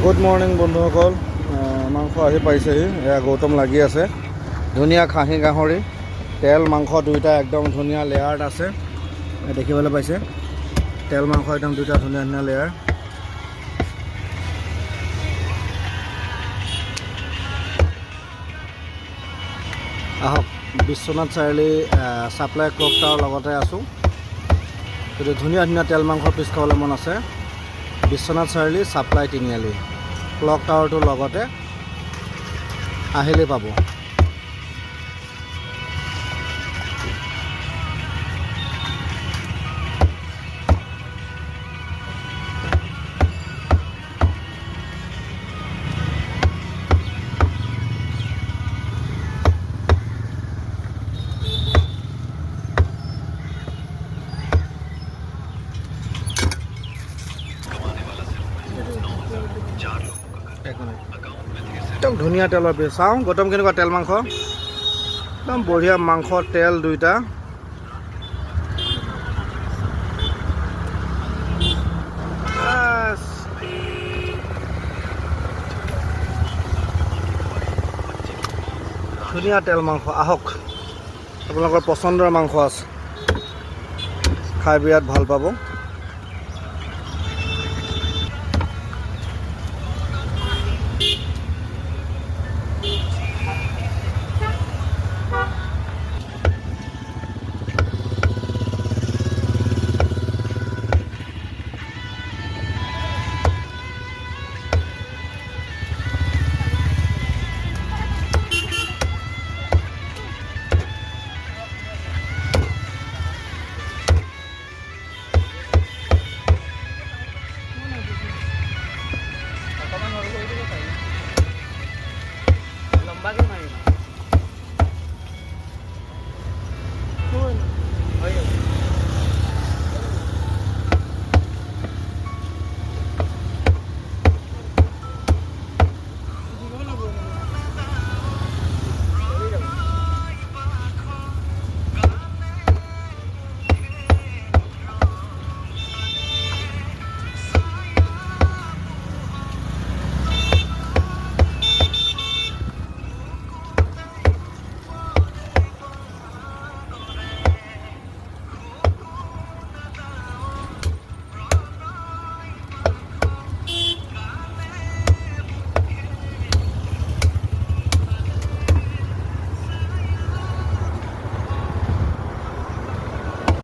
Good morning বন্ধুসকল। মাংস আহি পাইছেহি। এয়া গৌতম লাগি আছে। ধুনীয়া খাহী গাহৰি, তেল মাংস দুইটা একদম ধুনীয়া লেয়াৰত আছে। দেখিবলৈ পাইছে তেল মাংস একদম দুইটা ধুনীয়া ধুনীয়া লেয়াৰ। আহক, Biswanath Chariali supply clock tower লগতে আছোঁ। যদি ধুনীয়া ধুনীয়া তেল মাংসৰ পিচ খাবলৈ মন আছে, বিশ্বনাথ চাৰিআলি ছাপ্লাই তিনিআলি ক্লক টাৱাৰটোৰ লগতে আহিলেই পাব। একদম ধুনীয়া তেলৰ পিচ। চাওঁ গৌতম কেনেকুৱা তেল মাংস, একদম বঢ়িয়া মাংস তেল দুইটা। ধুনীয়া তেল মাংস। আহক, আপোনালোকৰ পচন্দৰ মাংস আছে, খাই বিৰাট ভাল পাব। লম্বাকে মাৰিবা।